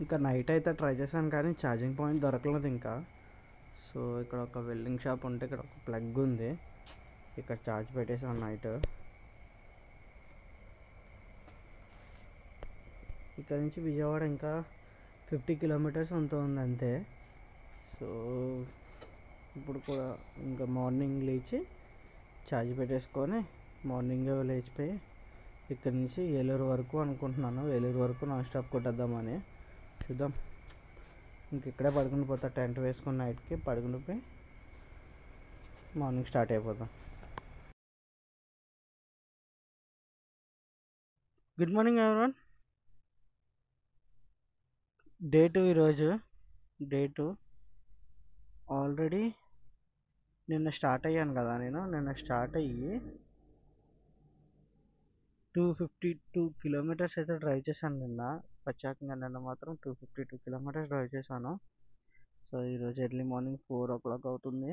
ఇంకా నైట్ అయితే ట్రై చేశాను కానీ ఛార్జింగ్ పాయింట్ దొరకలేదు ఇంకా. సో ఇక్కడ ఒక వెల్డింగ్ షాప్ ఉంటే ఇక్కడ ఒక ప్లగ్ ఉంది, ఇక్కడ ఛార్జ్ పెట్టేసాను నైట్. ఇక్కడ నుంచి విజయవాడ ఇంకా 50 కిలోమీటర్స్ అంత ఉంది అంతే. సో ఇప్పుడు కూడా ఇంకా మార్నింగ్ లేచి ఛార్జ్ పెట్టేసుకొని మార్నింగ్ లేచిపోయి ఇక్కడ నుంచి ఏలూరు వరకు అనుకుంటున్నాను. ఏలూరు వరకు నాన్ స్టాప్ కొట్టేద్దామని చూద్దాం. ఇంక ఇక్కడే పడుకుని పోతా, టెంట్ వేసుకుని నైట్కి పడుకుని పోయి మార్నింగ్ స్టార్ట్ అయిపోతాం. Good morning everyone. డే 2 ఈరోజు. డే 2 ఆల్రెడీ నిన్న స్టార్ట్ అయ్యాను కదా, నిన్న స్టార్ట్ అయ్యి 252 కిలోమీటర్స్ అయితే డ్రైవ్ చేశాను నిన్న. ప్రత్యేకంగా నిన్న మాత్రం 252 కిలోమీటర్స్ డ్రైవ్ చేశాను. సో ఈరోజు ఎర్లీ మార్నింగ్ 4 o'clock అవుతుంది.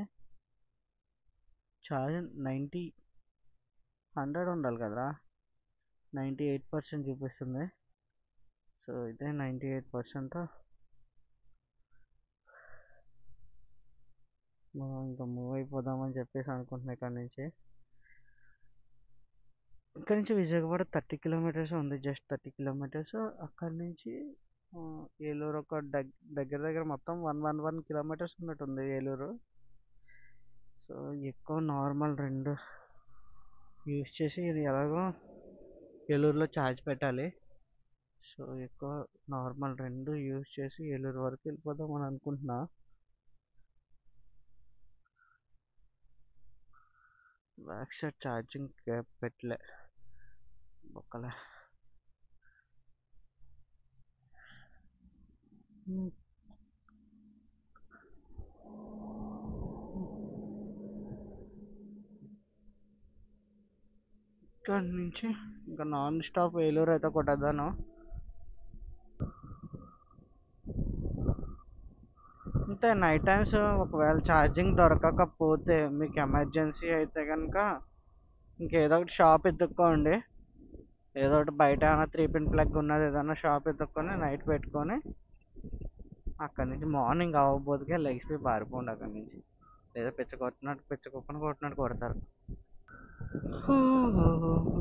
ఛార్జ్ 100 ఉండాలి కదరా, 98% చూపిస్తుంది. సో ఇదే 98%. మనం ఇంకా మూవ్ అయిపోదామని చెప్పేసి అనుకుంటున్నాం. ఇక్కడ నుంచి విజయవాడ 30 కిలోమీటర్స్ ఉంది, జస్ట్ 30 కిలోమీటర్స్. అక్కడి నుంచి ఏలూరు ఒక దగ్గర దగ్గర మొత్తం 111 కిలోమీటర్స్ ఉన్నట్టుంది ఏలూరు. సో ఎక్కువ నార్మల్ 2 యూజ్ చేసి ఇది ఎలాగో ఏలూరులో ఛార్జ్ పెట్టాలి. సో ఎక్కువ నార్మల్ 2 యూజ్ చేసి ఏలూరు వరకు వెళ్ళిపోదాం అని అనుకుంటున్నా. బ్యాక్ సైడ్ ఛార్జింగ్ పెట్టలే ఒక్కలే. ఇక్కడ నుంచి ఇంకా నాన్ స్టాప్ ఏలూరు అయితే కొట్టేద్దాను. అంతే, నైట్ టైమ్స్ ఒకవేళ ఛార్జింగ్ దొరకకపోతే మీకు ఎమర్జెన్సీ అయితే కనుక ఇంకేదో ఒకటి షాప్ ఎత్తుక్కోండి. ఏదో ఒకటి బయట ఏమైనా 3-pin ప్లగ్ ఉన్నది ఏదైనా షాప్ ఎత్తుక్కొని నైట్ పెట్టుకొని అక్కడి నుంచి మార్నింగ్ అవ్వబోతుగా లెగిసిపోయి పారిపోండి అక్కడి నుంచి. లేదా పిచ్చ కుక్కను కొట్టినట్టు కొడతారు.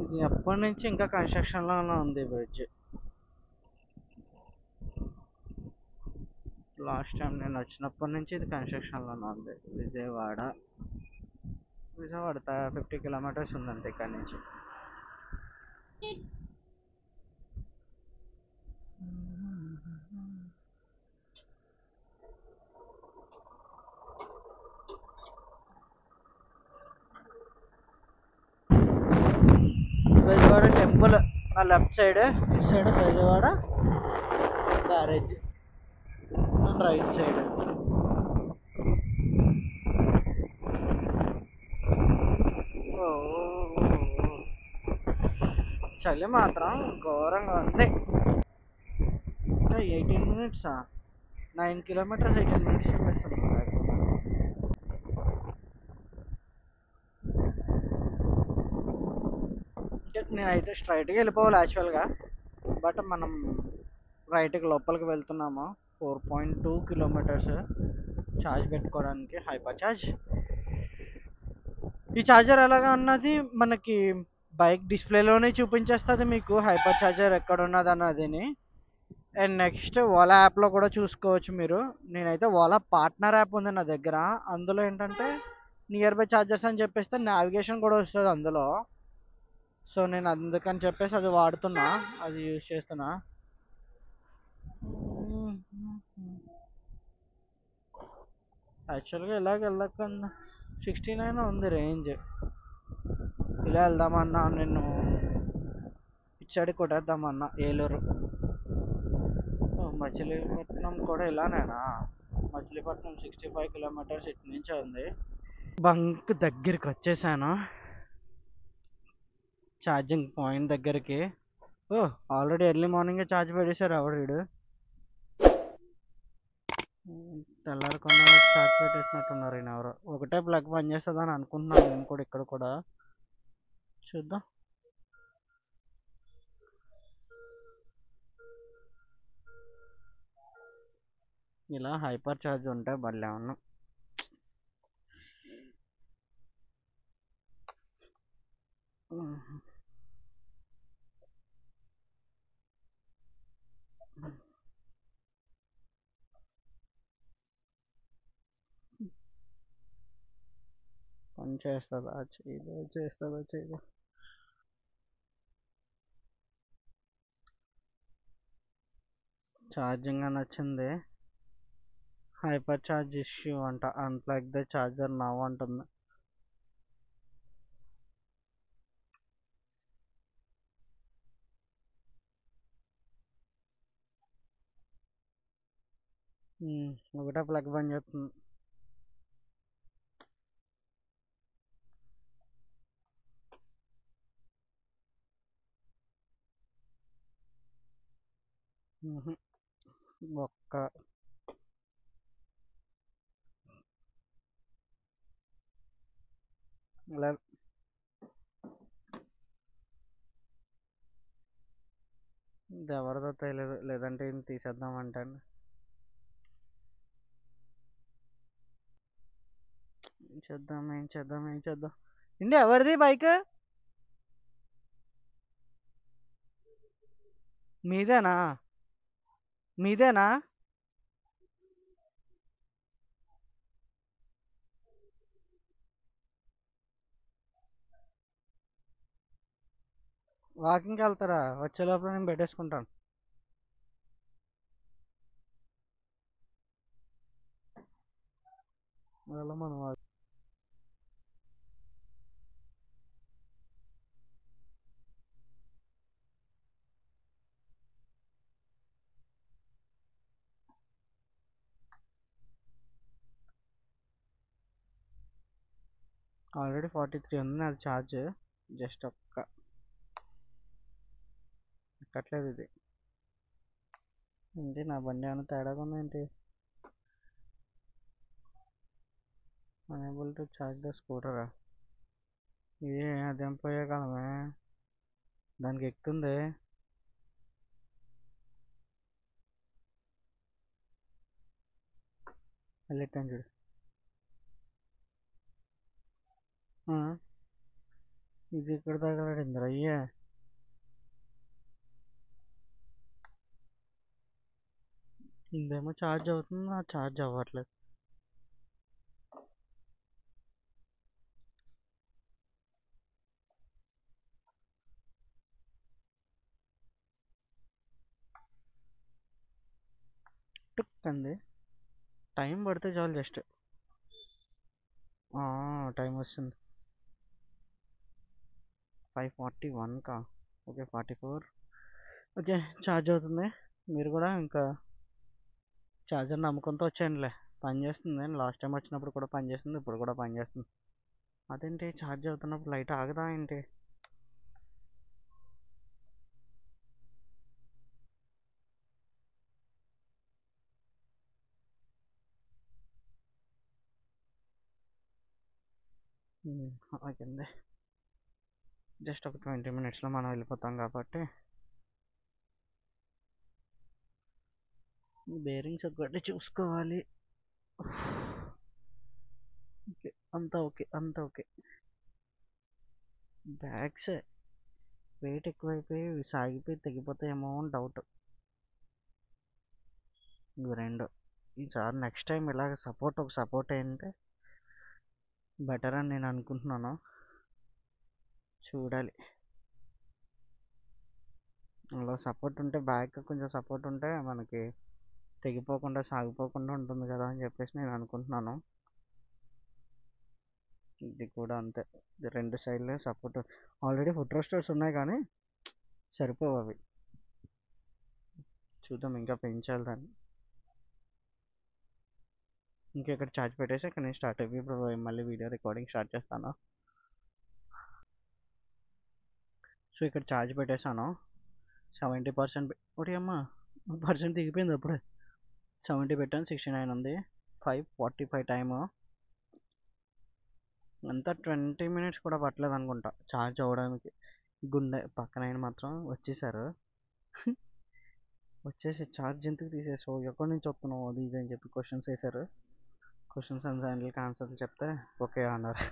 ఇది ఎప్పటి నుంచి ఇంకా కన్స్ట్రక్షన్లోనే ఉంది ఈ బ్రిడ్జ్. లాస్ట్ టైం నేను వచ్చినప్పటి నుంచి ఇది కన్స్ట్రక్షన్లోనే ఉంది. విజయవాడ 50 కిలోమీటర్స్ ఉందంటే ఇక్కడ నుంచి. బెజవాడ టెంపుల్ నా లెఫ్ట్ సైడ్, ఇటు side Bezawada barrage right side. చలి మాత్రం ఘోరంగా ఉంది. 18 మినిట్సా? 9 కిలోమీటర్స్ 18 మినిట్స్ చూపిస్తుంది. నేనైతే స్ట్రైట్గా వెళ్ళిపోవాలి యాక్చువల్గా, బట్ మనం రైట్కి లోపలికి వెళ్తున్నాము. 4.2 కిలోమీటర్స్ ఛార్జ్ పెట్టుకోవడానికి హైపర్ ఛార్జ్. ఈ ఛార్జర్ ఎలాగా అన్నది మనకి బైక్ డిస్ప్లేలోనే చూపించేస్తుంది మీకు హైపర్ ఛార్జర్ ఎక్కడ ఉన్నది అన్నదిని. అండ్ నెక్స్ట్ ఓలా యాప్లో కూడా చూసుకోవచ్చు మీరు. నేనైతే ఓలా పార్ట్నర్ యాప్ ఉంది నా దగ్గర, అందులో ఏంటంటే నియర్ బై ఛార్జర్స్ అని చెప్పేస్తే నావిగేషన్ కూడా వస్తుంది అందులో. సో నేను అందుకని చెప్పేసి అది వాడుతున్నా, అది యూజ్ చేస్తున్నా. యాక్చువల్గా ఇలాగ వెళ్ళకుండా 69 ఉంది రేంజ్. ఇలా వెళ్దామన్నా, నేను ఇటు సైడ్ కొట్టేద్దామన్నా ఏలూరు. మచిలీపట్నం కూడా ఇలానేనా? మచిలీపట్నం 65 కిలోమీటర్స్ ఇటు నుంచే ఉంది. బంక్ దగ్గరికి వచ్చేసాను, ఛార్జింగ్ పాయింట్ దగ్గరికి. ఆల్రెడీ ఎర్లీ మార్నింగే ఛార్జ్ పెట్టేశారు ఎవడు. తెల్లారకుండా ఛార్జ్ పెట్టేసినట్టున్నారు ఈయన ఎవరో. ఒకటే ప్లగ్ పని చేస్తుంది అని అనుకుంటున్నాను నేను కూడా. ఇక్కడ కూడా చూద్దాం. ఇలా హైపర్ ఛార్జ్ ఉంటే భలే ఉన్నాం. పని చేస్తుందా చేయదు, చేస్తుందా చేయదు. ఛార్జింగ్ అని వచ్చింది, హైపర్ ఛార్జ్ ఇష్యూ అంట, అన్ప్లగ్ ద ఛార్జర్ నవ్ అంటుంది. ఒకటే ప్లగ్ పని చేస్తుంది. ఒక్క ఇది ఎవరిదో తెలియదు, లేదంటే ఈయన తీసేద్దామంటే. ఏం చేద్దాం. ఇండి ఎవరిది బైక్? మీదేనా? మీదేనా? వాకింగ్కి వెళ్తారా? వచ్చే లోపల నేను పెట్టేసుకుంటాను. మనం ఆల్రెడీ 43 ఉంది నాది ఛార్జ్. జస్ట్ ఎక్కట్లేదు ఇది. ఏంటి నా బండి ఏమైనా తేడాగా ఉందేంటి? అనేబుల్ టు ఛార్జ్ ద స్కూటరా? ఇది అదేం పోయే కాలమే, దానికి ఎక్కుతుంది. వెళ్ళిట్టాను చూడు. ఇది ఇక్కడ తగలడిందిరా అయ్యే. ఇదేమో ఛార్జ్ అవుతుంది, నా ఛార్జ్ అవ్వట్లేదు. టుక్ అంది. టైం పడితే చాలు జస్ట్. టైం వస్తుంది. 5:41 కా? ఓకే 44. ఓకే ఛార్జ్ అవుతుంది. మీరు కూడా ఇంకా ఛార్జర్ నమ్మకంతో వచ్చేయండిలే. పని చేస్తుంది, లాస్ట్ టైం వచ్చినప్పుడు కూడా పని చేస్తుంది, ఇప్పుడు కూడా పని చేస్తుంది. అదేంటి ఛార్జ్ అవుతున్నప్పుడు లైట్ ఆగదా ఏంటి? ఆగింది. జస్ట్ ఒక 20 minutesలో మనం వెళ్ళిపోతాం కాబట్టి బేరింగ్స్ ఒక్కటి చూసుకోవాలి. ఓకే అంతా ఓకే. బ్యాగ్స్ వెయిట్ ఎక్కువైపోయి సాగిపోయి తెగిపోతాయేమో అని డౌట్. ఇవి రెండు. ఈసారి నెక్స్ట్ టైం ఇలాగ సపోర్ట్ అయింటే బెటర్ అని నేను అనుకుంటున్నాను. చూడాలి. అలా సపోర్ట్ ఉంటే, బ్యాక్ కొంచెం సపోర్ట్ ఉంటే మనకి తెగిపోకుండా సాగిపోకుండా ఉంటుంది కదా అని చెప్పేసి నేను అనుకుంటున్నాను. ఇది కూడా అంతే, ఇది రెండు సైడ్లే సపోర్ట్. ఆల్రెడీ ఫుట్ రెస్టర్స్ ఉన్నాయి కానీ సరిపోవు అవి. చూద్దాం, ఇంకా పెంచాలి దాన్ని. ఇంకా ఇక్కడ ఛార్జ్ పెట్టేసి ఇక్కడ నేను స్టార్ట్ అయిపోయి ఇప్పుడు మళ్ళీ వీడియో రికార్డింగ్ స్టార్ట్ చేస్తాను. సో ఇక్కడ ఛార్జ్ పెట్టేశాను 70%. ఒకటి అమ్మ పర్సెంట్ దిగిపోయింది అప్పుడే. 70 పెట్టాను, 69 ఉంది. 5:45 టైము. అంతా 20 minutes కూడా పట్టలేదు అనుకుంటా ఛార్జ్ అవ్వడానికి. గుండె పక్కన ఆయన మాత్రం వచ్చేసారు. వచ్చేసి ఛార్జ్ ఎందుకు తీసేసావు, ఎక్కడి నుంచి వస్తున్నావు, అది ఇది అని చెప్పి క్వశ్చన్స్ వేశారు. క్వశ్చన్స్ దానికి ఆన్సర్లు చెప్తే ఓకే అన్నారు.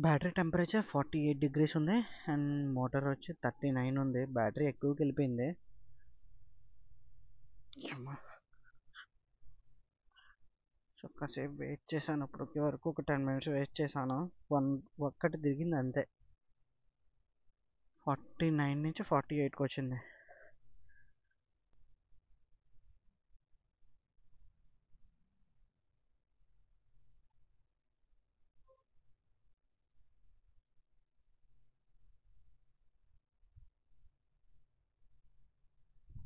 బ్యాటరీ టెంపరేచర్ 48 degrees ఉంది అండ్ మోటార్ వచ్చి 39 ఉంది. బ్యాటరీ ఎక్కువకి వెళ్ళిపోయింది. సో కాసేపు వెయిట్ చేశాను, అప్పటికి వరకు ఒక 10 minutes వెయిట్ చేశాను. ఒక్కటి తిరిగింది అంతే. 49 నుంచి 48కి వచ్చింది.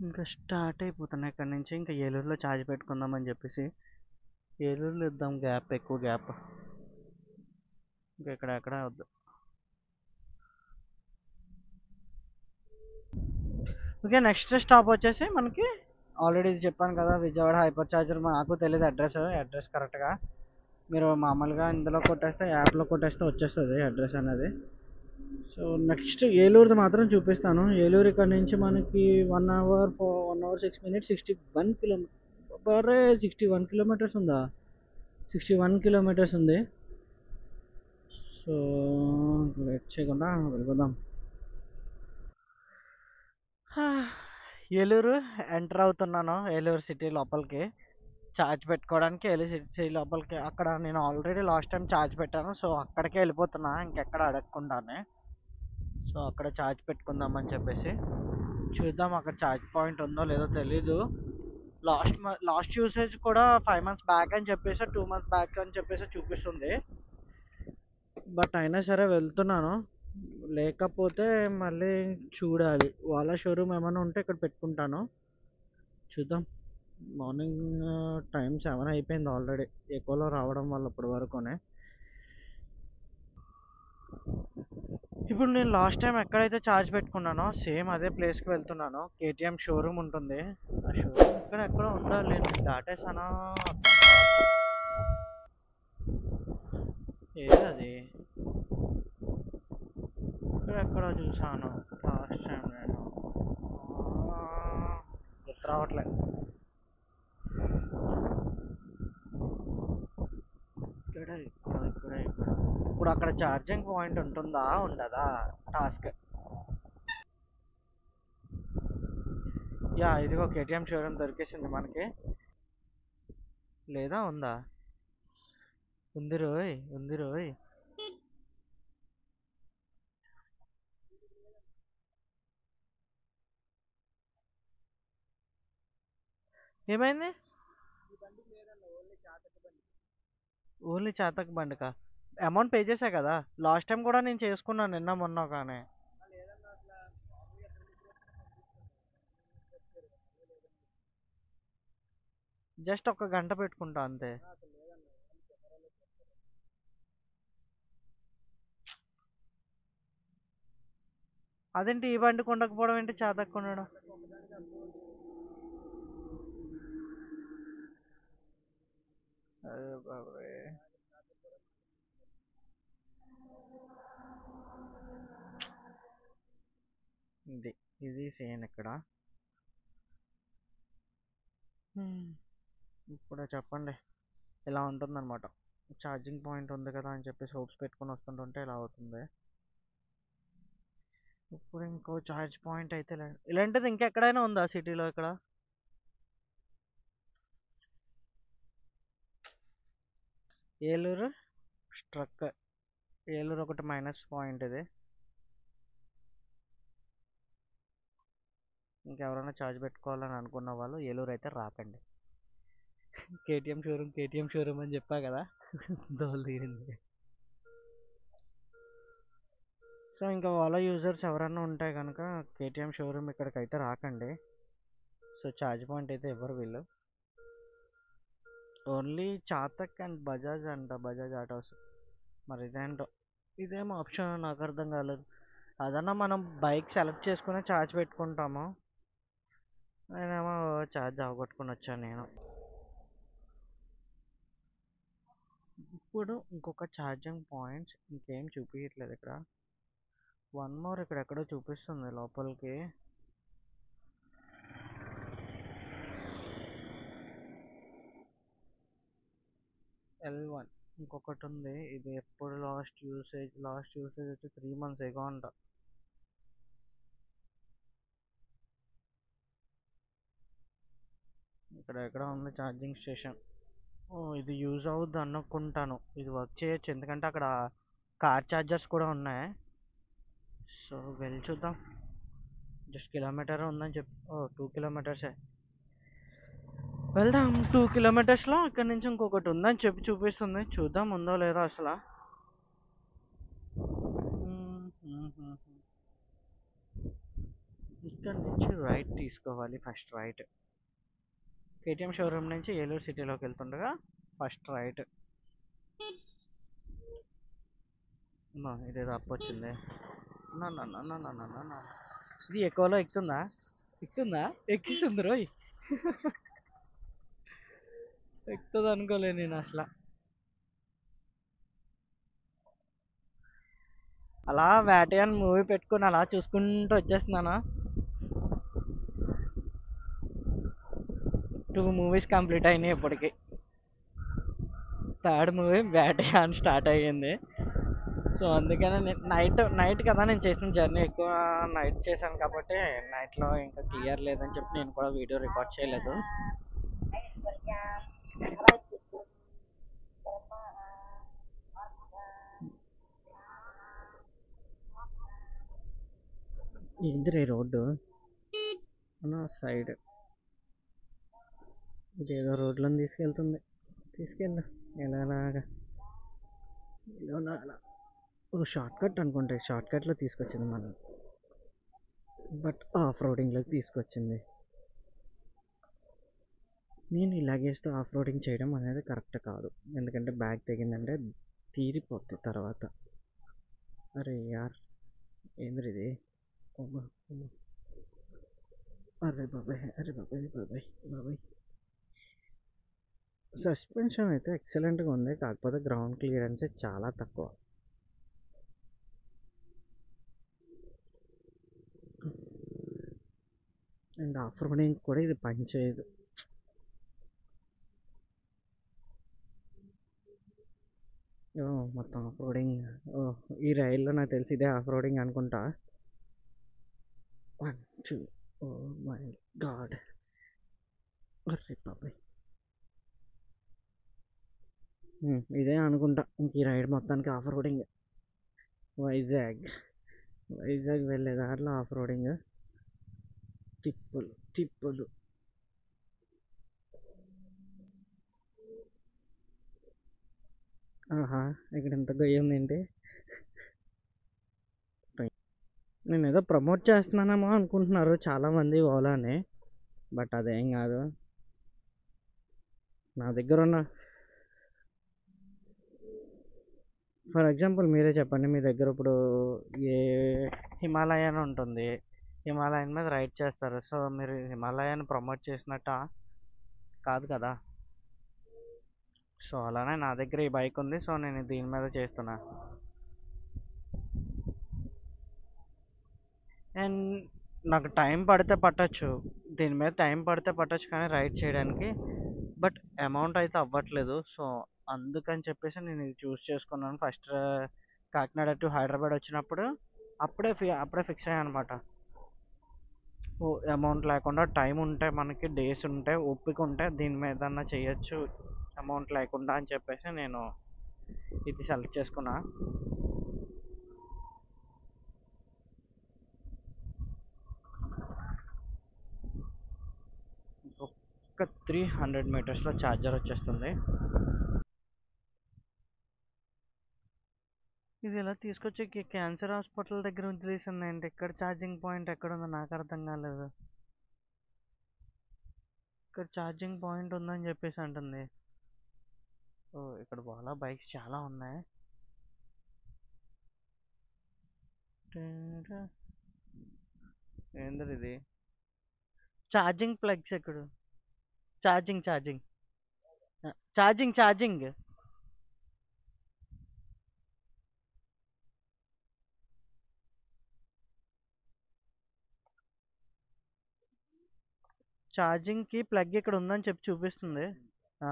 ఇంకా స్టార్ట్ అయిపోతున్నాయి ఇక్కడ నుంచి. ఇంకా ఏలూరులో ఛార్జ్ పెట్టుకుందామని చెప్పేసి ఏలూరులో ఇద్దాం, గ్యాప్ ఎక్కువ గ్యాప్. ఇంకా ఇక్కడ ఎక్కడ వద్దు. ఓకే, నెక్స్ట్ స్టాప్ వచ్చేసి మనకి ఆల్రెడీ చెప్పాను కదా, విజయవాడ హైపర్ ఛార్జర్. నాకు తెలియదు అడ్రస్ కరెక్ట్గా. మీరు మామూలుగా ఇందులో కొట్టేస్తే, యాప్లో కొట్టేస్తే వచ్చేస్తుంది అడ్రస్ అనేది. సో నెక్స్ట్ ఏలూరుది మాత్రం చూపిస్తాను. ఏలూరు ఇక్కడ నుంచి మనకి 1 hour 6 minutes 61 కిలోమీటర్. 61 kilometers ఉందా? 61 kilometers ఉంది. సో లేట్ చేయకుండా వెళ్ళిపోదాం. ఏలూరు ఎంటర్ అవుతున్నాను, ఏలూరు సిటీ లోపలికి ఛార్జ్ పెట్టుకోవడానికి. ఏలూరు సిటీ లోపలికి, అక్కడ నేను ఆల్రెడీ లాస్ట్ టైం ఛార్జ్ పెట్టాను, సో అక్కడికే వెళ్ళిపోతున్నా ఇంకెక్కడ అడగకుండానే. సో అక్కడ ఛార్జ్ పెట్టుకుందామని చెప్పేసి చూద్దాం, అక్కడ ఛార్జ్ పాయింట్ ఉందో లేదో తెలీదు. లాస్ట్ యూసేజ్ కూడా 5 months బ్యాక్ అని చెప్పేసి, 2 months బ్యాక్ అని చెప్పేసి చూపిస్తుంది. బట్ అయినా సరే వెళ్తున్నాను. లేకపోతే మళ్ళీ చూడాలి, వాళ్ళ షోరూమ్ ఏమైనా ఉంటే ఇక్కడ పెట్టుకుంటాను. చూద్దాం. మార్నింగ్ టైం 7 అయిపోయింది ఆల్రెడీ, ఎక్కువలో రావడం వల్ల ఇప్పటి వరకునే. ఇప్పుడు నేను లాస్ట్ టైం ఎక్కడైతే ఛార్జ్ పెట్టుకున్నానో సేమ్ అదే ప్లేస్కి వెళ్తున్నాను. కేటీఎం షోరూమ్ ఉంటుంది, ఆ షోరూమ్ ఇక్కడ ఎక్కడో ఉండాలి. నేను దాటేసానా? ఏదది? ఇక్కడ చూసాను లాస్ట్ టైం నేను, గుర్తు రావట్లే. ఇక్కడ ఇప్పుడు అక్కడ ఛార్జింగ్ పాయింట్ ఉంటుందా ఉండదా టాస్క్. యా, ఇదిగో కేటీఎం షోరూమ్ దొరికేసింది మనకి. లేదా ఉందా? ఉంది రోయ్, ఉంది రోయ్. ఏమైంది? ఓన్లీ చేతక్ బండికా? అమౌంట్ పే చేసా కదా లాస్ట్ టైం కూడా, నేను చేసుకున్నాను నిన్న మొన్న. కానీ జస్ట్ ఒక గంట పెట్టుకుంటా అంతే. అదేంటి ఈ బండి కొండకపోవడం ఏంటి, చేతక్ కొనడం? అరే బాబోయ్. ఇది ఇది సేమ్ ఇక్కడ. ఇప్పుడు చెప్పండి ఇలా ఉంటుందన్నమాట. ఛార్జింగ్ పాయింట్ ఉంది కదా అని చెప్పేసి హోప్స్ పెట్టుకొని వస్తుంటుంటే ఇలా అవుతుంది. ఇప్పుడు ఇంకో ఛార్జ్ పాయింట్ అయితే ఇలాంటిది ఇంకెక్కడైనా ఉందా సిటీలో? ఇక్కడ ఏలూరు స్ట్రక్. ఏలూరు ఒకటి మైనస్ పాయింట్ ఇది. ఇంకెవరైనా ఛార్జ్ పెట్టుకోవాలని అనుకున్న వాళ్ళు ఏలూరు అయితే రాకండి. కేటీఎం షోరూమ్ అని చెప్పా కదా, దోలు తీరింది. సో ఇంకా వాళ్ళ యూజర్స్ ఎవరైనా ఉంటే కనుక కేటీఎం షోరూమ్ ఇక్కడికి అయితే రాకండి. సో ఛార్జ్ పాయింట్ అయితే ఎవరు వీళ్ళు, ఓన్లీ చాతక్ అండ్ బజాజ్ అంట, బజాజ్ ఆటోస్. మరి ఇదేంటో, ఇదేమో ఆప్షన్ నాకు అర్థం కాలేదు. అదన్నా మనం బైక్ సెలెక్ట్ చేసుకుని ఛార్జ్ పెట్టుకుంటాము, నేనేమో ఛార్జ్ అవగొట్టుకుని వచ్చాను నేను. ఇప్పుడు ఇంకొక ఛార్జింగ్ పాయింట్స్ ఇంకేం చూపించట్లేదు ఇక్కడ. వన్ మోర్ ఇక్కడ ఎక్కడో చూపిస్తుంది లోపలికి. L1 ఇంకొకటి ఉంది. ఇది ఎప్పుడు లాస్ట్ యూసేజ్ వచ్చి 3 months ఎగో అంట. ఇక్కడ ఎక్కడ ఉంది ఛార్జింగ్ స్టేషన్. ఓ ఇది యూజ్ అవుద్ది అనుకుంటాను. ఇది వర్క్ చేయొచ్చు ఎందుకంటే అక్కడ కార్ ఛార్జర్స్ కూడా ఉన్నాయి. సో వెళ్ళి చూద్దాం. జస్ట్ కిలోమీటర్ ఉందని చెప్పి 2 kilometers వెళ్దాం. 2 kilometers ఇక్కడ నుంచి ఇంకొకటి ఉందని చెప్పి చూపిస్తుంది. చూద్దాం ఉందో లేదో అసలు. ఇక్కడ నుంచి రైట్ తీసుకోవాలి. ఫస్ట్ రైట్ కేటీఎం షోరూమ్ నుంచి ఏలూరు సిటీలోకి వెళ్తుండగా ఫస్ట్ రైట్. ఇదేదో అప్ వచ్చింది. ఇది ఎక్కువలో ఎక్కుతుందా ఎక్కిస్తుంది రోయ్. ఎక్కుతుంది అనుకోలే నేను అసలు. అలా వేటయాన్ మూవీ పెట్టుకుని అలా చూసుకుంటూ వచ్చేస్తున్నాను. 2 movies కంప్లీట్ అయినాయి ఇప్పటికి. థర్డ్ మూవీ వేటయాన్ స్టార్ట్ అయ్యింది. సో అందుకనే నైట్ కదా నేను చేసిన జర్నీ, ఎక్కువ నైట్ చేశాను కాబట్టి నైట్లో ఇంకా క్లియర్ లేదని చెప్పి నేను కూడా వీడియో రికార్డ్ చేయలేదు. ఏంది రోడ్డు సైడ్ ఇదేదో రోడ్లను తీసుకెళ్తుంది. తీసుకెళ్ళు ఎలాగా షార్ట్ కట్ అనుకుంటే షార్ట్ కట్లో తీసుకొచ్చింది మనం, బట్ ఆఫ్ రోడింగ్లోకి తీసుకొచ్చింది. నేను ఈ లగేజ్తో ఆఫ్ రోడింగ్ చేయడం అనేది కరెక్ట్ కాదు, ఎందుకంటే బ్యాగ్ తెగిందంటే తీరిపోద్ది తర్వాత. అరే యార్ ఏంద్ర ఇది. అరే బాబాయ్ అరే బాబాయ్ బాబాయ్ బాబాయ్. సస్పెన్షన్ అయితే ఎక్సలెంట్గా ఉంది, కాకపోతే గ్రౌండ్ క్లియరెన్స్ చాలా తక్కువ. అండ్ ఆఫ్ రోడింగ్ కూడా ఇది పనిచేయదు. మొత్తం ఆఫ్ రోడింగ్. ఈ రైల్లో నాకు తెలిసి ఇదే ఆఫ్ రోడింగ్ అనుకుంటా. 1 2 ఓ మై గాడ్. అరే బాబాయ్ ఇదే అనుకుంటా ఇంక ఈ రైడ్ మొత్తానికి ఆఫ్ రోడింగ్. వైజాగ్ వెళ్ళే దారిలో ఆఫ్ రోడింగ్, తిప్పులు. ఆహా ఇక్కడ ఎంత గొయ్యి ఉందేంటి. నేను ఏదో ప్రమోట్ చేస్తున్నానేమో అనుకుంటున్నారు చాలామంది ఓలాని, బట్ అదేం కాదు. నా దగ్గర ఉన్న ఫర్ ఎగ్జాంపుల్ మీరే చెప్పండి, మీ దగ్గర ఇప్పుడు ఏ హిమాలయన్ ఉంటుంది, హిమాలయన్ మీద రైడ్ చేస్తారు. సో మీరు హిమాలయన్ ప్రమోట్ చేసినట్ట కాదు కదా. సో అలానే నా దగ్గర ఈ బైక్ ఉంది, సో నేను దీని మీద చేస్తున్నా. అండ్ నాకు టైం పడితే పట్టచ్చు, దీని మీద టైం పడితే పట్టచ్చు కానీ రైడ్ చేయడానికి, బట్ అమౌంట్ అయితే అవ్వట్లేదు. సో అందుకని చెప్పేసి నేను ఇది చూస్ చేసుకున్నాను. ఫస్ట్ కాకినాడ టు హైదరాబాద్ వచ్చినప్పుడు అప్పుడే ఫిక్స్ అయ్యాను అనమాట. అమౌంట్ లేకుండా టైం ఉంటే, మనకి డేస్ ఉంటే, ఓపిక ఉంటే దీని మీద చేయొచ్చు అమౌంట్ లేకుండా అని చెప్పేసి నేను ఇది సెలెక్ట్ చేసుకున్నా. ఒక 300 మీటర్స్లో ఛార్జర్ వచ్చేస్తుంది. ఇది ఎలా తీసుకొచ్చి క్యాన్సర్ హాస్పిటల్ దగ్గర వదిలేసింది ఏంటి. ఇక్కడ ఛార్జింగ్ పాయింట్ ఎక్కడ ఉందో నాకు అర్థం కాలేదు. ఇక్కడ ఛార్జింగ్ పాయింట్ ఉందని చెప్పేసి అంటుంది. ఇక్కడ ఓలా బైక్స్ చాలా ఉన్నాయి. ఏంద్ర ఇది ఛార్జింగ్ ప్లగ్స్ ఎక్కడ. ఛార్జింగ్ ఛార్జింగ్కి ప్లగ్ ఇక్కడ ఉందని చెప్పి చూపిస్తుంది. ఆ,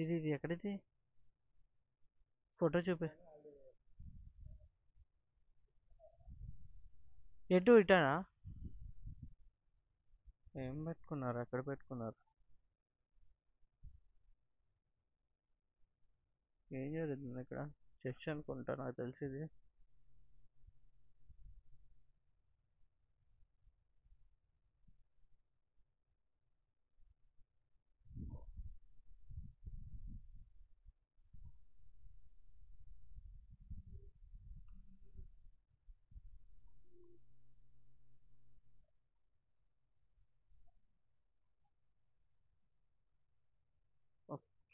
ఇది ఎక్కడిది ఫోటో చూపి. ఎటు ఇటానా? ఏం పెట్టుకున్నారు, ఎక్కడ పెట్టుకున్నారు? ఏం జరుగుతుంది ఇక్కడ? చర్చ్ అనుకుంటా నాకు తెలిసింది.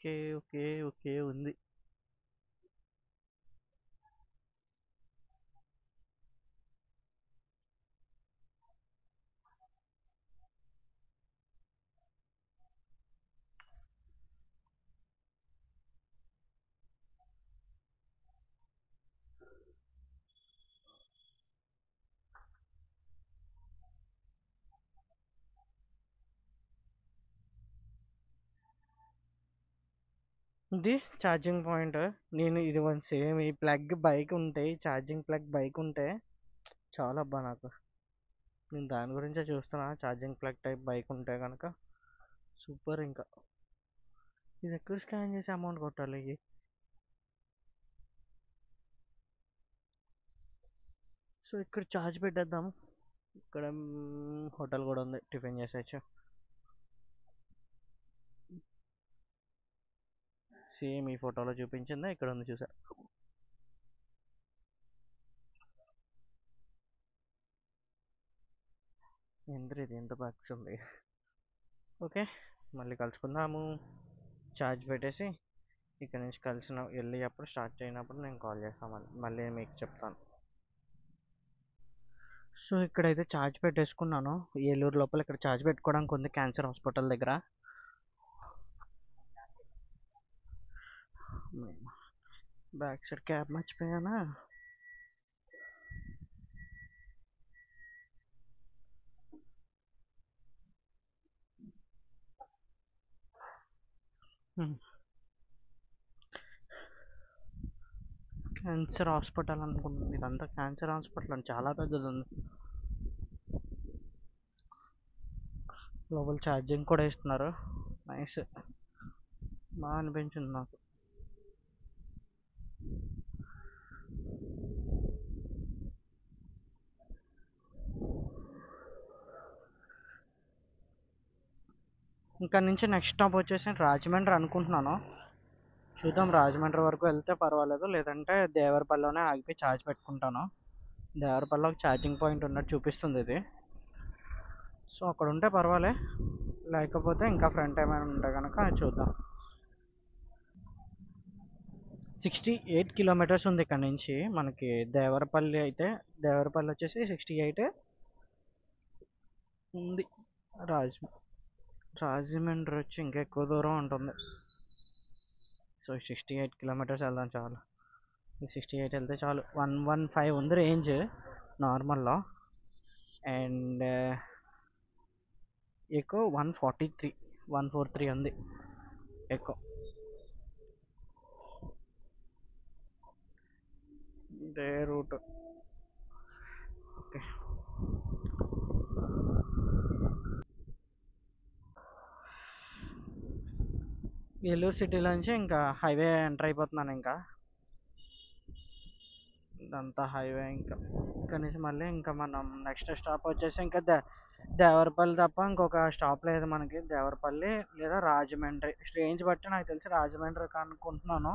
ఓకే, ఓకే, ఓకే, ఉంది. ఇది ఛార్జింగ్ పాయింట్. నేను ఇది వన్ సేమ్ ఈ ప్లగ్ బైక్ ఉంటే, ఛార్జింగ్ ప్లగ్ బైక్ ఉంటే చాలా అబ్బా నాకు. నేను దాని గురించే చూస్తున్నా, ఛార్జింగ్ ప్లగ్ టైప్ బైక్ ఉంటే కనుక సూపర్. ఇంకా ఇది ఎక్కడ స్కాన్ చేసి అమౌంట్ కొట్టాలి? సో ఇక్కడ ఛార్జ్ పెట్టేద్దాం. ఇక్కడ హోటల్ కూడా ఉంది, టిఫిన్ చేసేయచ్చు. సేమ్ ఈ ఫోటోలో చూపించిందా, ఇక్కడ ఉంది చూసా. ఇది ఎంత బాక్స్ ఉంది. ఓకే, మళ్ళీ కలుసుకుందాము. ఛార్జ్ పెట్టేసి ఇక్కడ నుంచి కలిసిన వెళ్ళి అప్పుడు స్టార్ట్ అయినప్పుడు నేను కాల్ చేస్తాను, మళ్ళీ మీకు చెప్తాను. సో ఇక్కడైతే ఛార్జ్ పెట్టేసుకున్నాను. ఏలూరు లోపల ఇక్కడ ఛార్జ్ పెట్టుకోవడానికి ఉంది, క్యాన్సర్ హాస్పిటల్ దగ్గర. బ్యాక్ సైడ్ క్యాబ్ మర్చిపోయానా? క్యాన్సర్ హాస్పిటల్ అనుకుంటుంది. ఇదంతా క్యాన్సర్ హాస్పిటల్ అని చాలా పెద్దది ఉంది. లోపల ఛార్జింగ్ కూడా ఇస్తున్నారు. నైస్, బాగా అనిపించింది నాకు. ఇక్కడ నుంచి నెక్స్ట్ స్టాప్ వచ్చేసి రాజమండ్రి అనుకుంటున్నాను. చూద్దాం, రాజమండ్రి వరకు వెళ్తే పర్వాలేదు, లేదంటే దేవరపల్లిలోనే ఆగిపోయి ఛార్జ్ పెట్టుకుంటాను. దేవరపల్లిలో ఒక ఛార్జింగ్ పాయింట్ ఉన్నట్టు చూపిస్తుంది ఇది. సో అక్కడ ఉంటే పర్వాలే, లేకపోతే ఇంకా ఫ్రంట్ ఏమైనా ఉంటే కనుక చూద్దాం. 68 కిలోమీటర్స్ ఉంది ఇక్కడ నుంచి మనకి దేవరపల్లి. అయితే దేవరపల్లి వచ్చేసి 68 ఉంది. రాజమండ్రి వచ్చి ఇంకా ఎక్కువ దూరం ఉంటుంది. సో 68 కిలోమీటర్స్ వెళ్దాం చాలు. 68 వెళ్తే చాలు. 115 ఉంది రేంజ్ నార్మల్లో. అండ్ ఎక్కువ 143 ఉంది ఎక్కువ. ఇదే రూట్. ఓకే, ఏలూరు సిటీలోంచి ఇంకా హైవే ఎంటర్ అయిపోతున్నాను. ఇంకా ఇదంతా హైవే. ఇంకా ఇక్కడ నుంచి మళ్ళీ ఇంకా మనం నెక్స్ట్ స్టాప్ వచ్చేసి ఇంకా దేవరపల్లి తప్ప ఇంకొక స్టాప్ లేదు మనకి. దేవరపల్లి లేదా రాజమండ్రి, రేంజ్ బట్టి నాకు తెలిసి రాజమండ్రి అనుకుంటున్నాను.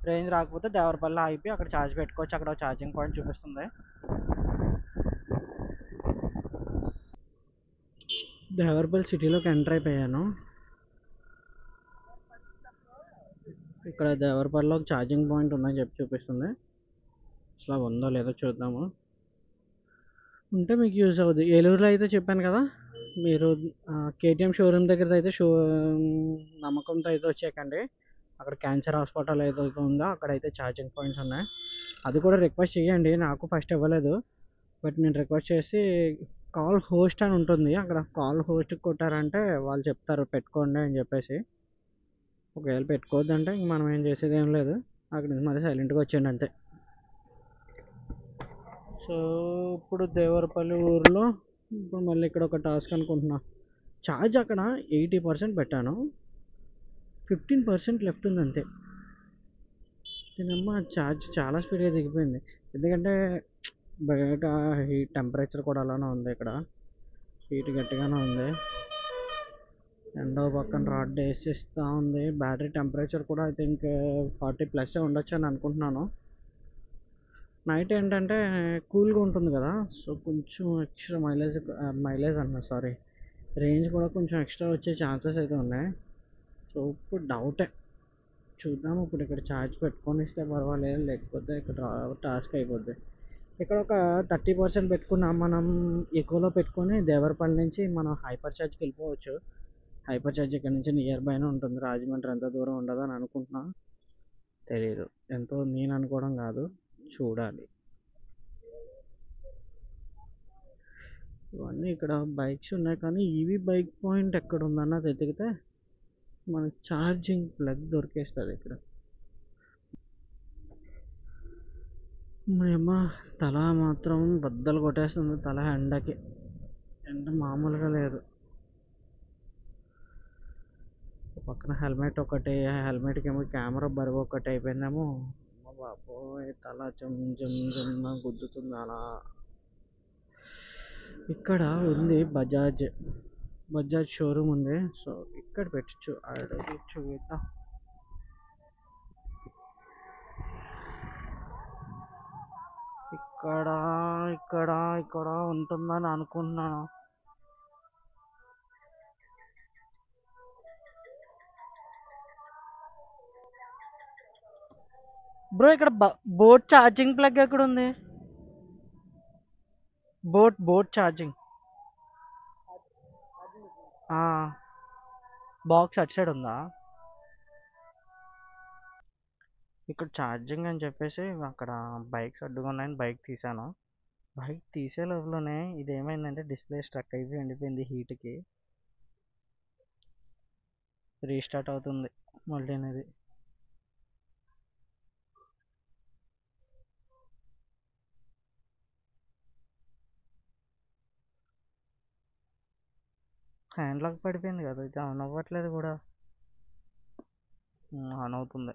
రేంజ్ రాకపోతే దేవరపల్లి ఆగిపోయి అక్కడ ఛార్జ్ పెట్టుకోవచ్చు. అక్కడ ఛార్జింగ్ పాయింట్ చూపిస్తుంది. దేవరపల్లి సిటీలోకి ఎంటర్ అయిపోయాను. ఇక్కడ దేవరపల్లిలో ఒక ఛార్జింగ్ పాయింట్ ఉందని చెప్పి చూపిస్తుంది. అసలు ఉందో లేదో చూద్దాము. ఉంటే మీకు యూజ్ అవుతుంది. ఏలూరులో అయితే చెప్పాను కదా, మీరు కేటీఎం షోరూమ్ దగ్గర అయితే నమ్మకంతో అయితే వచ్చేయకండి. అక్కడ క్యాన్సర్ హాస్పిటల్ ఏదైతే ఉందో అక్కడైతే ఛార్జింగ్ పాయింట్స్ ఉన్నాయి. అది కూడా రిక్వెస్ట్ చేయండి, నాకు ఫస్ట్ ఇవ్వలేదు. బట్ నేను రిక్వెస్ట్ చేసి కాల్ హోస్ట్ అని ఉంటుంది. అక్కడ కాల్ హోస్ట్ కొట్టారంటే వాళ్ళు చెప్తారు పెట్టుకోండి అని చెప్పేసి. ఒకవేళ పెట్టుకోవద్దంటే ఇంక మనం ఏం చేసేది ఏం లేదు. అక్కడ నుంచి మళ్ళీ సైలెంట్గా వచ్చేయండి అంతే. సో ఇప్పుడు దేవరపల్లి ఊర్లో ఇప్పుడు మళ్ళీ ఇక్కడ ఒక టాస్క్ అనుకుంటున్నా. ఛార్జ్ అక్కడ 80% పెట్టాను, 15% లెఫ్ట్ ఉంది అంతే. దీనమ్మ ఛార్జ్ చాలా స్పీడ్గా దిగిపోయింది. ఎందుకంటే బయట హీట్ టెంపరేచర్ కూడా అలానే ఉంది. ఇక్కడ హీట్ గట్టిగానే ఉంది. రెండో పక్కన రాడ్ వేసిస్తూ ఉంది. బ్యాటరీ టెంపరేచర్ కూడా ఐ థింక్ 40+ ఉండొచ్చు అని అనుకుంటున్నాను. నైట్ ఏంటంటే కూల్గా ఉంటుంది కదా, సో కొంచెం ఎక్స్ట్రా మైలేజ్ అన్న సారీ రేంజ్ కూడా కొంచెం ఎక్స్ట్రా వచ్చే ఛాన్సెస్ అయితే ఉన్నాయి. సో ఇప్పుడు డౌటే, చూద్దాం. ఇప్పుడు ఇక్కడ ఛార్జ్ పెట్టుకొని ఇస్తే పర్వాలేదు, లేకపోతే ఇక్కడ టాస్క్ అయిపోద్ది. ఇక్కడ ఒక 30% పెట్టుకున్నాం మనం. ఎక్కువలో పెట్టుకొని దేవరపల్లి నుంచి మనం హైపర్ ఛార్జ్కి వెళ్ళిపోవచ్చు. హైపర్ ఛార్జ్ ఇక్కడ నుంచి నియర్ బైనే ఉంటుంది. రాజమండ్రి ఎంత దూరం ఉండదు అని అనుకుంటున్నా, తెలియదు ఎంతో. నేను అనుకోవడం కాదు, చూడాలి. ఇవన్నీ ఇక్కడ బైక్స్ ఉన్నాయి, కానీ ఈవీ బైక్ పాయింట్ ఎక్కడ ఉందన్నది వెతికితే మనకి ఛార్జింగ్ ప్లగ్ దొరికేస్తుంది ఇక్కడ. మేమ తల మాత్రం బద్దలు కొట్టేస్తుంది. తల ఎండకి, ఎండ మామూలుగా లేదు. పక్కన హెల్మెట్ ఒకటి, హెల్మెట్కి ఏమో కెమెరా బరువు ఒకటి అయిపోయిందేమో. బాబోయ్, తల జమ్ జమ్ జమ్ గుద్దుతుంది అలా. ఇక్కడ ఉంది బజాజ్ షోరూమ్ ఉంది. సో ఇక్కడ పెట్టచ్చు, అడిగి చూద్దాం. ఇక్కడ ఇక్కడ ఇక్కడ ఉంటుందని అనుకుంటున్నాను. బ్రో ఇక్కడ బోట్ ఛార్జింగ్ ప్లగ్ ఎక్కడ ఉంది? బోట్ ఛార్జింగ్ బాక్స్ అటు సైడ్ ఉందా? ఇక్కడ ఛార్జింగ్ అని చెప్పేసి అక్కడ బైక్స్ అడ్డుకున్నాయని బైక్ తీసాను. బైక్ తీసే లోపలనే ఇది ఏమైందంటే డిస్ప్లే స్ట్రక్ అయిపోయి ఎండిపోయింది. హీట్కి రీస్టార్ట్ అవుతుంది మళ్ళీ అనేది. హ్యాండ్ లాక్ పడిపోయింది కదా, ఇది ఆన్ అవ్వట్లేదు కూడా. ఆన్ అవుతుంది.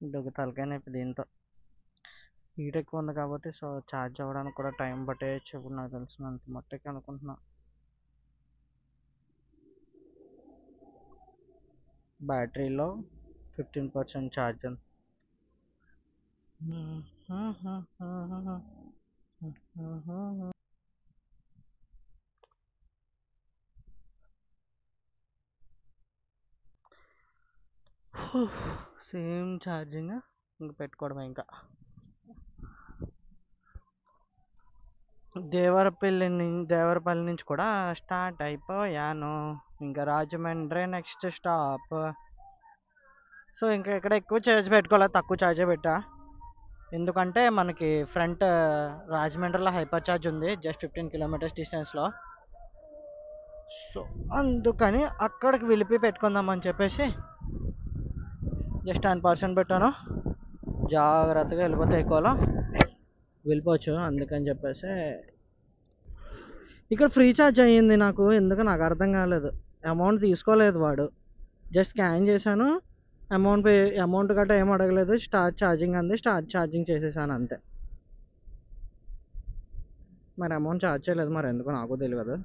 ఇది ఒక తలకాయ నొప్పి దీంతో. హీట్ ఎక్కువ ఉంది కాబట్టి సో ఛార్జ్ అవ్వడానికి కూడా టైం పట్టేయచ్చు. ఇప్పుడు నాకు తెలిసినంత మట్టుకి అనుకుంటున్నా. బ్యాటరీలో 15% ఛార్జ్ ఉంది. సేమ్ ఛార్జింగ్ ఇంక పెట్టుకోవడమే. ఇంకా దేవరపల్లి నుంచి కూడా స్టార్ట్ అయిపోయాను. ఇంకా రాజమండ్రి నెక్స్ట్ స్టాప్. సో ఇంకా ఇక్కడ ఎక్కువ ఛార్జ్ పెట్టుకోవాలి, తక్కువ ఛార్జే పెట్టా. ఎందుకంటే మనకి ఫ్రంట్ రాజమండ్రిలో హైపర్ ఛార్జ్ ఉంది జస్ట్ 15 కిలోమీటర్స్ డిస్టెన్స్లో. సో అందుకని అక్కడికి వెళ్ళిపోయి పెట్టుకుందామని చెప్పేసి జస్ట్ 10% పెట్టాను. జాగ్రత్తగా వెళ్ళిపోతే ఎక్కువలో వెళ్ళిపోవచ్చు. అందుకని చెప్పేసి ఇక్కడ ఫ్రీ ఛార్జ్ అయ్యింది నాకు. ఎందుకు నాకు అర్థం కాలేదు. అమౌంట్ తీసుకోలేదు వాడు, జస్ట్ స్కాన్ చేశాను. అమౌంట్ గట్రా ఏం అడగలేదు. స్టార్ట్ ఛార్జింగ్ అంది, స్టార్ట్ ఛార్జింగ్ చేసేసాను అంతే. మరి అమౌంట్ ఛార్జ్ చేయలేదు, మరి ఎందుకు నాకు తెలియదు.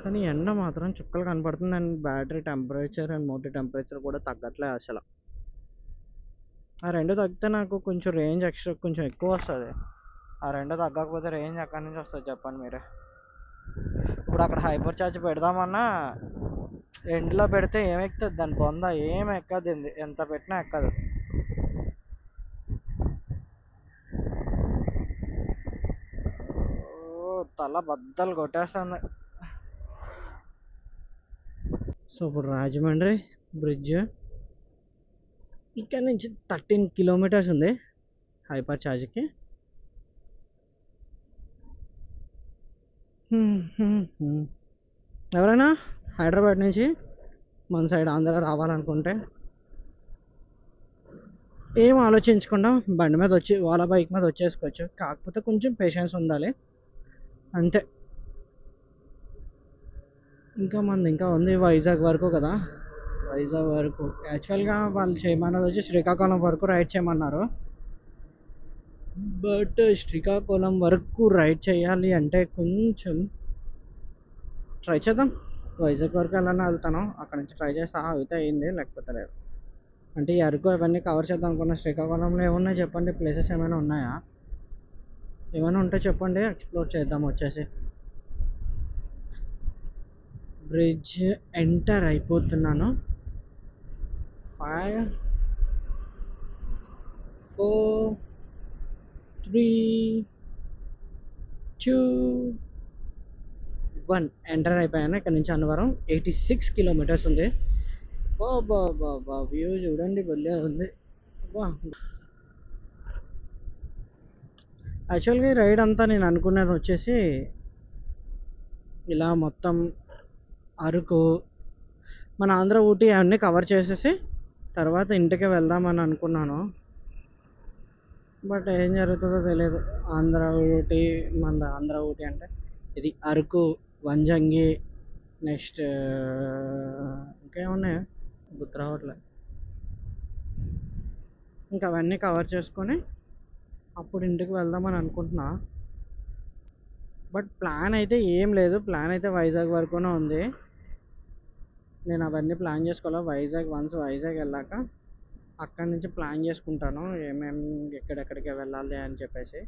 కానీ ఎండ మాత్రం చుక్కలు కనపడుతుంది. And battery temperature and motor temperature కూడా తగ్గట్లేదు అసలు. ఆ రెండు తగ్గితే నాకు కొంచెం రేంజ్ ఎక్స్ట్రా కొంచెం ఎక్కువ వస్తుంది. ఆ రెండు తగ్గకపోతే రేంజ్ ఎక్కడి నుంచి వస్తుంది చెప్పండి మీరే. ఇప్పుడు అక్కడ హైపర్ ఛార్జ్ పెడదామన్నా ఎండ్లో పెడితే ఏం ఎక్కుతుంది? దాని బొంద ఏం ఎక్కదు, ఎంత పెట్టినా ఎక్కదు. తల బద్దలు కొట్టేస్తుంది. సో ఇప్పుడు రాజమండ్రి బ్రిడ్జ్ ఇక్కడ నుంచి 13 కిలోమీటర్స్ ఉంది హైపర్ ఛార్జ్కి. ఎవరైనా హైదరాబాద్ నుంచి మన సైడ్ ఆంధ్ర రావాలనుకుంటే ఏం ఆలోచించకుండా బండి మీద వచ్చి వాళ్ళ బైక్ మీద వచ్చేసుకోవచ్చు. కాకపోతే కొంచెం పేషెన్స్ ఉండాలి అంతే. ఇంకా ఉంది వైజాగ్ వరకు కదా. వైజాగ్ వరకు యాక్చువల్గా వాళ్ళు చేయమన్నది వచ్చి శ్రీకాకుళం వరకు రైడ్ చేయమన్నారు. బట్ శ్రీకాకుళం వరకు రైడ్ చేయాలి అంటే కొంచెం ట్రై చేద్దాం. వైజాగ్ వరకు వెళ్ళాలని వెళ్తాను, అక్కడ నుంచి ట్రై చేస్తా. అయితే అయింది, లేకపోతే లేదు. అంటే ఈ అరకు అవన్నీ కవర్ చేద్దాం అనుకున్నా. శ్రీకాకుళంలో ఏమున్నాయి చెప్పండి, ప్లేసెస్ ఏమైనా ఉన్నాయా? ఏమైనా ఉంటే చెప్పండి, ఎక్స్ప్లోర్ చేద్దాం. వచ్చేసి బ్రిడ్జ్ ఎంటర్ అయిపోతున్నాను. 5 4 3 2 1 ఎంటర్ అయిపోయాను. ఇక్కడ నుంచి అన్నవరం 86 కిలోమీటర్స్ ఉంది. బాబా వ్యూ చూడండి, భలే ఉంది. యాక్చువల్గా ఈ రైడ్ అంతా నేను అనుకున్నది వచ్చేసి ఇలా మొత్తం అరకు, మన ఆంధ్ర, ఊటీ అవన్నీ కవర్ చేసేసి తర్వాత ఇంటికి వెళ్దామని అనుకున్నాను. బట్ ఏం జరుగుతుందో తెలియదు. ఆంధ్ర ఊటీ అంటే ఇది అరకు, వంజంగి, నెక్స్ట్ ఇంకేమున్నాయి గుర్తు రావట్లే. ఇంకా అవన్నీ కవర్ చేసుకొని అప్పుడు ఇంటికి వెళ్దామని అనుకుంటున్నా. బట్ ప్లాన్ అయితే ఏం లేదు. ప్లాన్ అయితే వైజాగ్ వరకునే ఉంది. నేను అవన్నీ ప్లాన్ చేసుకోవాలి. వన్స్ వైజాగ్ వెళ్ళాక అక్కడి నుంచి ప్లాన్ చేసుకుంటాను ఏమేమి ఎక్కడెక్కడికి వెళ్ళాలి అని చెప్పేసి.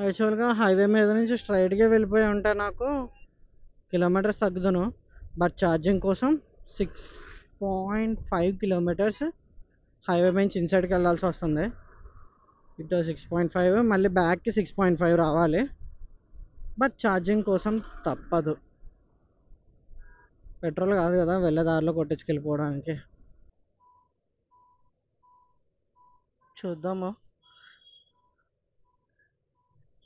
యాక్చువల్గా హైవే మీద నుంచి స్ట్రైట్గా వెళ్ళిపోయి ఉంటే నాకు కిలోమీటర్స్ తగ్గుతాను. బట్ ఛార్జింగ్ కోసం 6.5 కిలోమీటర్స్ హైవే నుంచి ఇన్సైడ్కి వెళ్ళాల్సి వస్తుంది. ఇటు 6.5, మళ్ళీ బ్యాక్కి 6.5 రావాలి. బట్ ఛార్జింగ్ కోసం తప్పదు. పెట్రోల్ కాదు కదా వెళ్ళే దారిలో కొట్టించుకెళ్ళిపోవడానికి. చూద్దాము.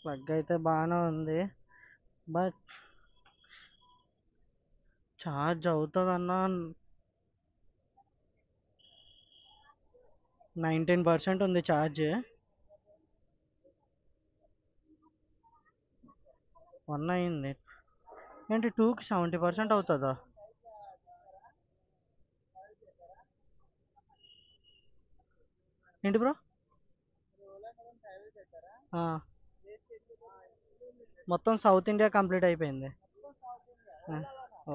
ప్లగ్ అయితే బాగానే ఉంది, బట్ ఛార్జ్ అవుతుందన్నా 19% ఉంది ఛార్జ్. 1 అయింది ఏంటి, 2కి 70% అవుతుందా? ఏంటి బ్రో? మొత్తం సౌత్ ఇండియా కంప్లీట్ అయిపోయింది.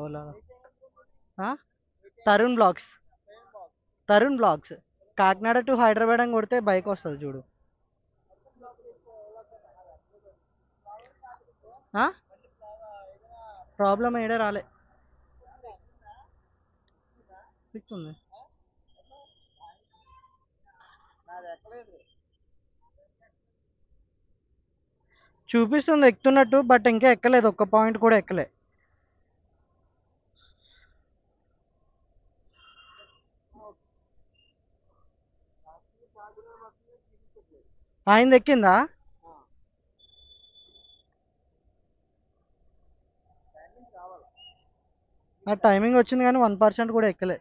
ఓలా తరుణ్ బ్లాగ్స్ కాకినాడ టు హైదరాబాద్ అని కొడితే బైక్ వస్తుంది చూడు. ప్రాబ్లం ఏడే రాలే, ఉంది చూపిస్తుంది ఎక్కుతున్నట్టు, బట్ ఇంకా ఎక్కలేదు, ఒక్క పాయింట్ కూడా ఎక్కలే. ఆయన ఎక్కిందా? ఆ టైమింగ్ వచ్చింది కానీ 1% కూడా ఎక్కలే.